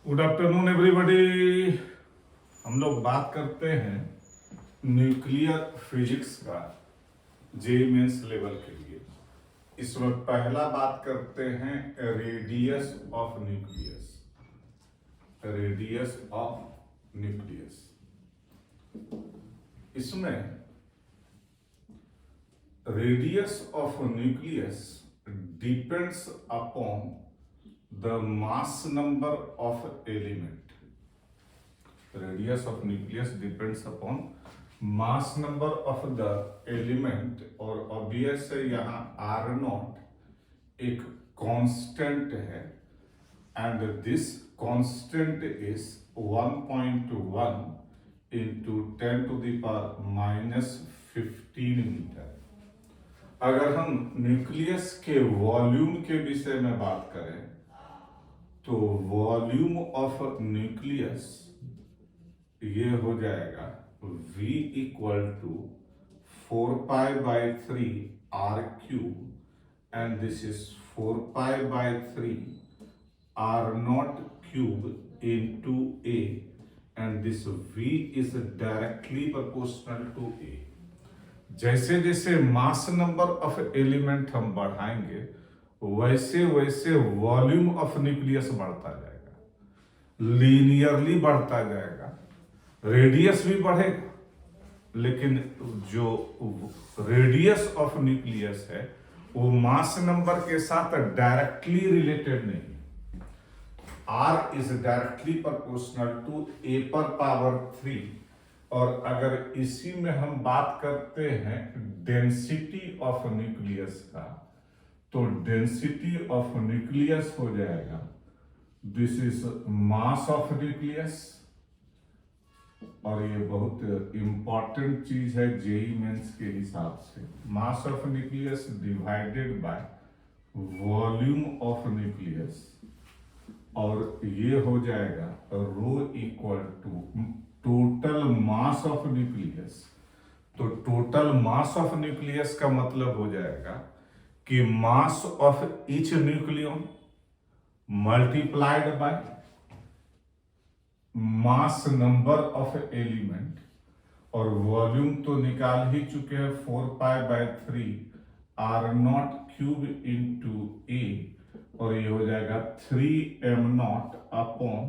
Good afternoon everybody. हम लोग बात करते हैं न्यूक्लियर फिजिक्स का जे मेंस लेवल के लिए। इस वक्त पहला बात करते हैं radius of nucleus. Radius of nucleus, इसमें radius of nucleus depends upon the mass number of element. Radius of nucleus depends upon mass number of the element, और obvious है यहाँ R नॉट एक constant है and this constant is 1.1 into 10 to the power minus 15 metre. अगर हम nucleus के volume के विषय में बात करें तो वॉल्यूम ऑफ न्यूक्लियस ये हो जाएगा V equal to 4π/3 R cube and this is 4π/3 R naught cube into A and this V is directly proportional to A। जैसे जैसे मास नंबर ऑफ एलिमेंट हम बढ़ाएंगे वैसे वैसे वॉल्यूम ऑफ न्यूक्लियस बढ़ता जाएगा, लीनियरली बढ़ता जाएगा। रेडियस भी बढ़ेगा, लेकिन जो रेडियस ऑफ न्यूक्लियस है वो मास नंबर के साथ डायरेक्टली रिलेटेड नहीं है। R is directly proportional to A पर पावर 3। और अगर इसी में हम बात करते हैं डेंसिटी ऑफ न्यूक्लियस का, तो डेंसिटी ऑफ न्यूक्लियस हो जाएगा this is mass of nucleus. और ये बहुत इंपॉर्टेंट चीज है जेई मेंस के हिसाब से, mass of nucleus divided by volume of nucleus, और ये हो जाएगा rho equal to total mass of nucleus. तो टोटल मास ऑफ न्यूक्लियस का मतलब हो जाएगा कि mass of each nucleon multiplied by mass number of element, और वॉल्यूम तो निकाल ही चुके हैं 4π/3 R naught cube into A, और ये हो जाएगा 3m naught upon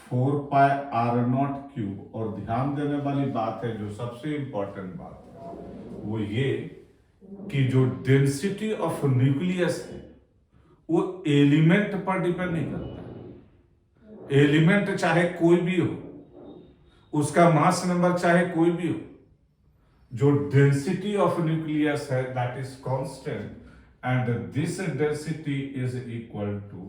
4π R naught cube. और ध्यान देने वाली बात है, जो सबसे इंपॉर्टेंट बात है वो ये कि जो डेंसिटी ऑफ न्यूक्लियस है वो एलिमेंट पर डिपेंड नहीं करता। एलिमेंट चाहे कोई भी हो, उसका मास नंबर चाहे कोई भी हो, जो डेंसिटी ऑफ न्यूक्लियस है that is constant, and this density is equal to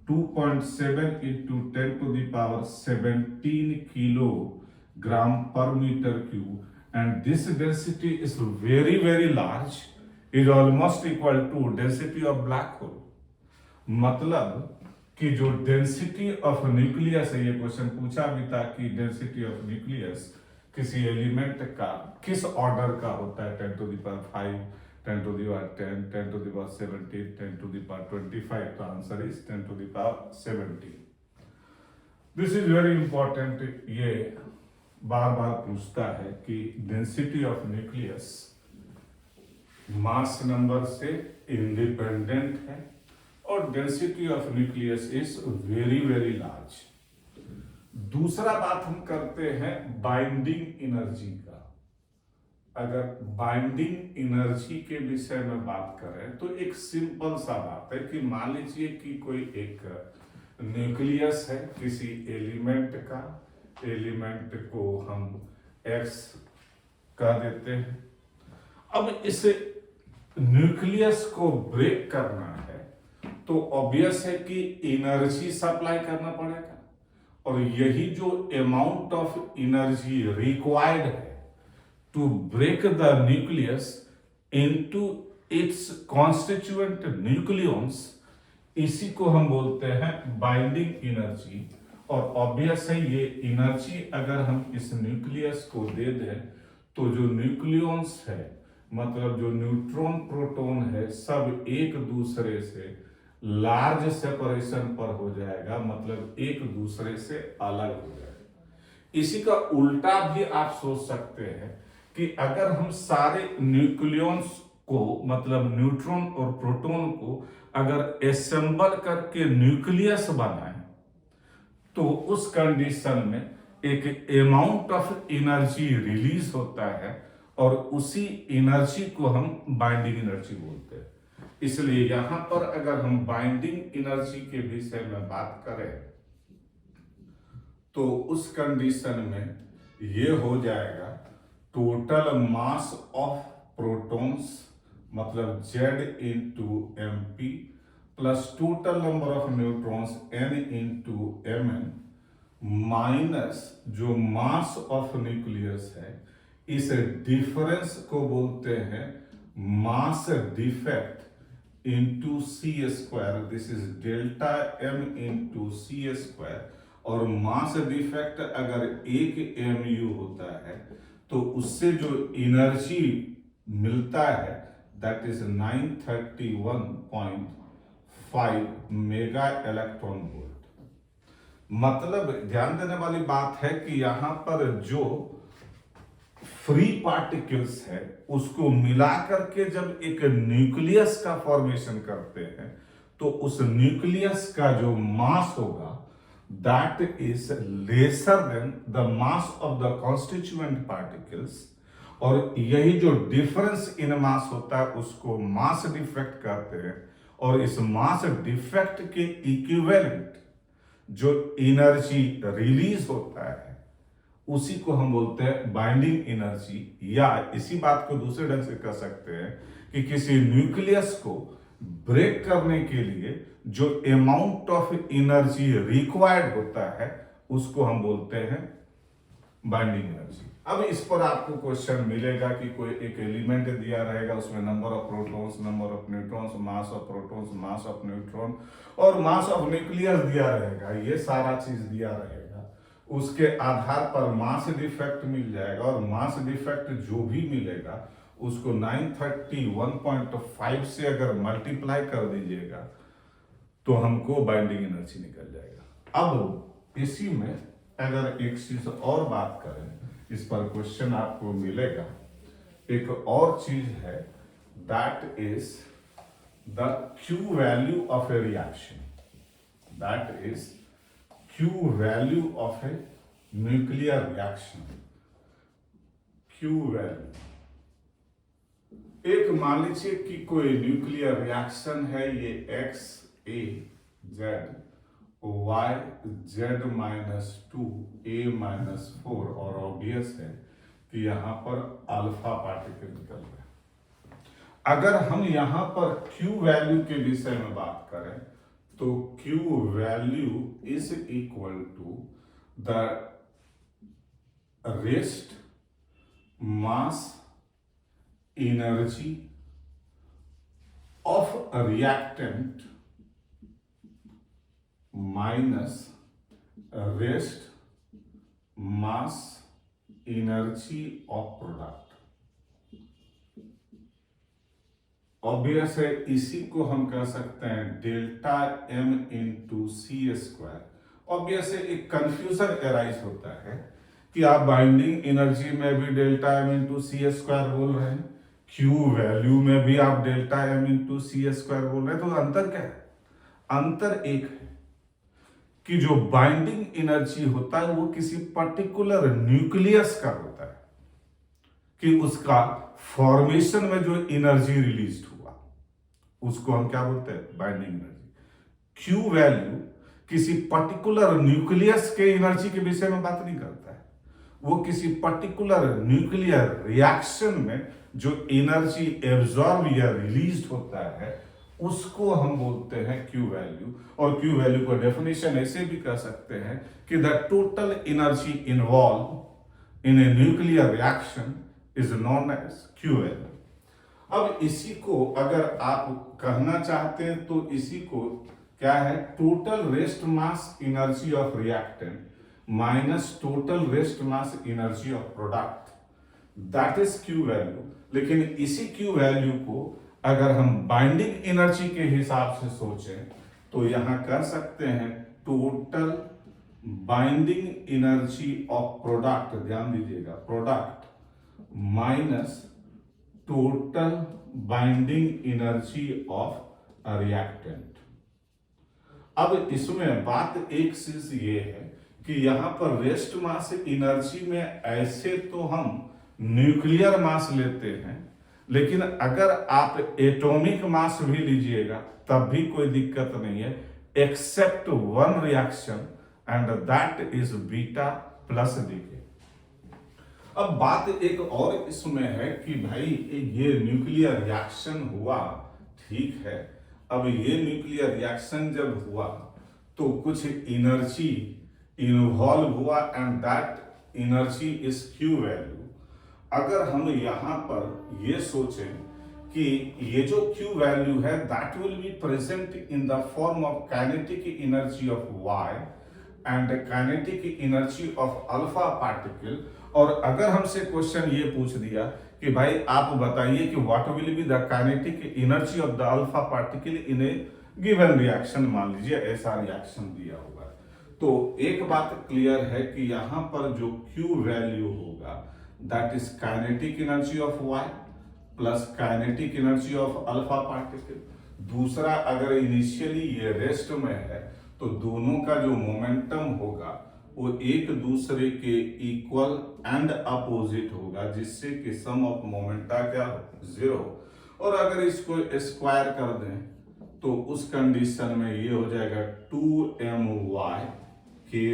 2.7 into 10 to the power 17 kilogram per meter cube, and this density is very very large, is almost equal to density of black hole। मतलब कि जो density of nucleus है, ये question पूछा भी था कि density of nucleus किसी एलिमेंट का किस ऑर्डर का होता है, 10 to the power 5, 10 to the power 10, 10 to the power 17, 10 to the power 25। तो answer is 10 to the power 17। This is very important. ये बार बार पूछता है कि density of nucleus mass number से इंडिपेंडेंट है, और density of nucleus is very very large. दूसरा बात हम करते हैं बाइंडिंग एनर्जी का। अगर बाइंडिंग एनर्जी के विषय में बात करें तो एक सिंपल सा बात है कि मान लीजिए कि कोई एक न्यूक्लियस है किसी एलिमेंट का, एलिमेंट को हम X कह देते हैं। अब इस न्यूक्लियस को ब्रेक करना है तो ऑब्वियस है कि एनर्जी सप्लाई करना पड़ेगा, और यही जो अमाउंट ऑफ एनर्जी रिक्वायर्ड है to break the nucleus into its constituent nucleons, इसी को हम बोलते हैं बाइंडिंग एनर्जी। और ऑब्वियस है ये एनर्जी अगर हम इस न्यूक्लियस को दे दें तो जो न्यूक्लियंस है, मतलब जो न्यूट्रॉन प्रोटॉन है, सब एक दूसरे से लार्ज सेपरेशन पर हो जाएगा, मतलब एक दूसरे से अलग हो जाएगा। इसी का उल्टा भी आप सोच सकते हैं कि अगर हम सारे न्यूक्लियॉन्स को, मतलब न्यूट्रॉन और प्रोटॉन को अगर असेंबल करके न्यूक्लियस बनाएं, तो उस कंडीशन में एक अमाउंट ऑफ एनर्जी रिलीज होता है और उसी एनर्जी को हम बाइंडिंग एनर्जी बोलते हैं। इसलिए यहां पर अगर हम बाइंडिंग एनर्जी के विषय में बात करें तो उस कंडीशन में ये हो जाएगा टोटल मास ऑफ प्रोटॉन्स, मतलब Z into M P, plus total number of neutrons N into Mn, minus जो मास ऑफ न्यूक्लियस है, इस डिफरेंस को बोलते हैं mass defect into C square, this is delta M into C square. और mass defect अगर 1 mu होता है तो उससे जो एनर्जी मिलता है that is 931.5 mega electron volt. मतलब ध्यान देने वाली बात है कि यहां पर जो फ्री पार्टिकल्स है उसको मिला करके जब एक न्यूक्लियस का फॉर्मेशन करते हैं तो उस न्यूक्लियस का जो मास होगा that is lesser than the mass of the constituent particles, और यही जो डिफरेंस इन मास होता है उसको मास डिफेक्ट कहते हैं। और इस मास डिफेक्ट के इक्विवेलेंट जो एनर्जी रिलीज होता है उसी को हम बोलते हैं बाइंडिंग एनर्जी, या इसी बात को दूसरे ढंग से कह सकते हैं कि किसी न्यूक्लियस को ब्रेक करने के लिए जो अमाउंट ऑफ एनर्जी रिक्वायर्ड होता है उसको हम बोलते हैं बाइंडिंग एनर्जी। अब इस पर आपको क्वेश्चन मिलेगा कि कोई एक एलिमेंट दिया रहेगा, उसमें number of protons, number of neutrons, mass of protons, mass of neutron और मास ऑफ न्यूक्लियस दिया रहेगा, ये सारा चीज दिया रहेगा। उसके आधार पर मास डिफेक्ट मिल जाएगा और मास डिफेक्ट जो भी मिलेगा उसको 931.5 से अगर मल्टीप्लाई कर दीजिएगा तो हमको बाइंडिंग एनर्जी निकल जाएगा। अब इसी में अगर एक चीज और बात करें, इस पर क्वेश्चन आपको मिलेगा, एक और चीज है that is the Q value of A reaction, that is Q value of A nuclear reaction. Q value, एक मान लीजिए कि कोई न्यूक्लियर रिएक्शन है, ये X A Z Y Z -2 A -4, और ऑब्वियस है कि यहां पर अल्फा पार्टिकल निकल रहा है। अगर हम यहां पर Q वैल्यू के विषय में बात करें तो Q value is equal to the rest mass energy of reactant minus rest mass energy of product. Obvious है, इसी को हम कह सकते हैं delta M into C square. Obvious है, एक कंफ्यूजन एराइज होता है कि आप बाइंडिंग एनर्जी में भी delta M into C square बोल रहे हैं, Q वैल्यू में भी आप delta M into C square बोल रहे हैं, तो अंतर क्या है? अंतर एक है कि जो बाइंडिंग एनर्जी होता है वो किसी पर्टिकुलर न्यूक्लियस का होता है, कि उसका फॉर्मेशन में जो एनर्जी रिलीज हुआ उसको हम क्या बोलते हैं? Binding energy. Q वैल्यू किसी पर्टिकुलर न्यूक्लियस के एनर्जी के विषय में बात नहीं करता है, वो किसी पर्टिकुलर न्यूक्लियर रिएक्शन में जो एनर्जी एब्जॉर्ब या रिलीज होता है उसको हम बोलते हैं Q वैल्यू। और Q वैल्यू को डेफिनेशन ऐसे भी कह सकते हैं कि the total energy involve in a nuclear reaction is known as Q value. अब इसी को अगर आप कहना चाहते हैं तो इसी को क्या है? Total rest mass energy of reactant minus total rest mass energy of product, that is Q value. लेकिन इसी Q वैल्यू को अगर हम बाइंडिंग एनर्जी के हिसाब से सोचें तो यहां कह सकते हैं total binding energy of product, ध्यान दीजिएगा, product minus total binding energy of reactant. अब इसमें बात एक चीज ये है कि यहां पर रेस्ट मास एनर्जी में ऐसे तो हम न्यूक्लियर मास लेते हैं, लेकिन अगर आप एटॉमिक मास भी लीजिएगा तब भी कोई दिक्कत नहीं है, except one reaction and that is beta plus decay. अब बात एक और इसमें है कि भाई ये न्यूक्लियर रिएक्शन हुआ, ठीक है, अब ये न्यूक्लियर रिएक्शन जब हुआ तो कुछ एनर्जी इन्वॉल्व हुआ and that energy is Q value. अगर हम यहां पर ये सोचें कि ये जो क्यू वैल्यू है that will be present in the form of kinetic energy of Y and kinetic energy of alpha particle, और अगर हमसे क्वेश्चन ये पूछ दिया कि भाई आप बताइए कि what will be the kinetic energy of the alpha particle in A given reaction, मान लीजिए ऐसा रिएक्शन दिया हुआ है, तो एक बात क्लियर है कि यहां पर जो Q वैल्यू होगा that is kinetic energy of Y plus kinetic energy of alpha particle. दूसरा, अगर इनिशियली ये रेस्ट में है तो दोनों का जो मोमेंटम होगा वो एक दूसरे के इक्वल एंड अपोजिट होगा, जिससे कि सम ऑफ मोमेंटा क्या जीरो। और अगर इसको स्क्वायर कर दें तो उस कंडीशन में ये हो जाएगा 2my ky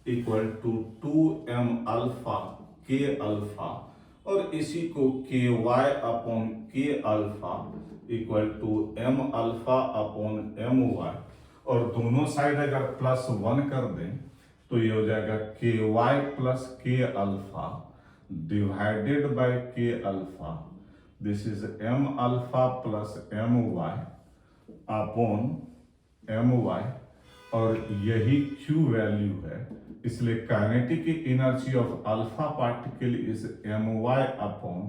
equal to 2m alpha k alpha, और इसी को ky upon k alpha equal to m alpha upon my, और दोनों साइड अगर प्लस 1 कर दें तो ये हो जाएगा ky plus k alpha divided by k alpha, this is m alpha plus my upon my, और यही Q वैल्यू है, इसलिए kinetic energy of alpha particle is my upon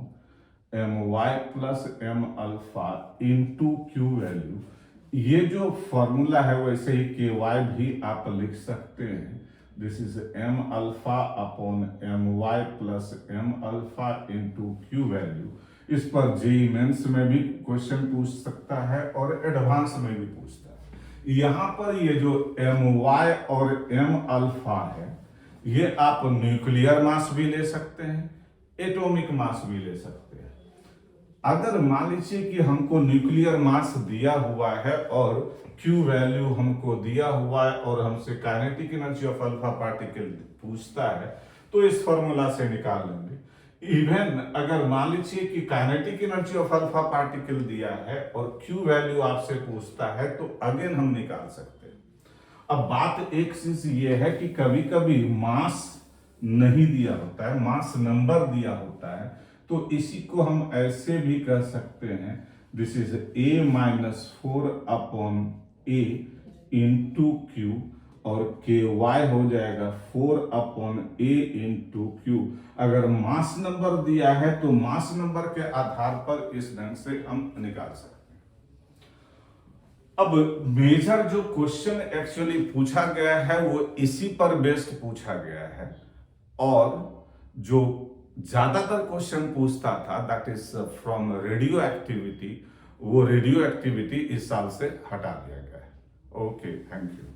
my plus m alpha into Q value. ये जो formula है वैसे ही ky भी आप लिख सकते हैं, this is m alpha upon my plus m alpha into Q value. इस पर जेईई मेंस में भी क्वेश्चन पूछ सकता है और एडवांस में भी पूछता है। यहां पर ये जो my और m अल्फा है ये आप न्यूक्लियर मास भी ले सकते हैं, एटॉमिक मास भी ले सकते हैं। अगर मान लीजिए कि हमको न्यूक्लियर मास दिया हुआ है और Q वैल्यू हमको दिया हुआ है और हमसे kinetic energy of alpha particle पूछता है तो इस फॉर्मूला से निकाल लेंगे। इवन अगर मान लीजिए कि kinetic energy of alpha particle दिया है और Q वैल्यू आपसे पूछता है तो अगेन हम निकाल सकते हैं। अब बात एक चीज ये है कि कभी कभी मास नहीं दिया होता है, मास नंबर दिया होता है, तो इसी को हम ऐसे भी कह सकते हैं, this is a-4 upon a into Q, और ky हो जाएगा 4 अपॉन a इंटू Q। अगर मास नंबर दिया है तो मास नंबर के आधार पर इस ढंग से हम निकाल सकते हैं। अब मेजर जो क्वेश्चन एक्चुअली पूछा गया है वो इसी पर बेस्ड पूछा गया है, और जो ज्यादातर क्वेश्चन पूछता था that is from radio activity, वो रेडियो एक्टिविटी इस साल से हटा दिया गया है। Okay, thank you.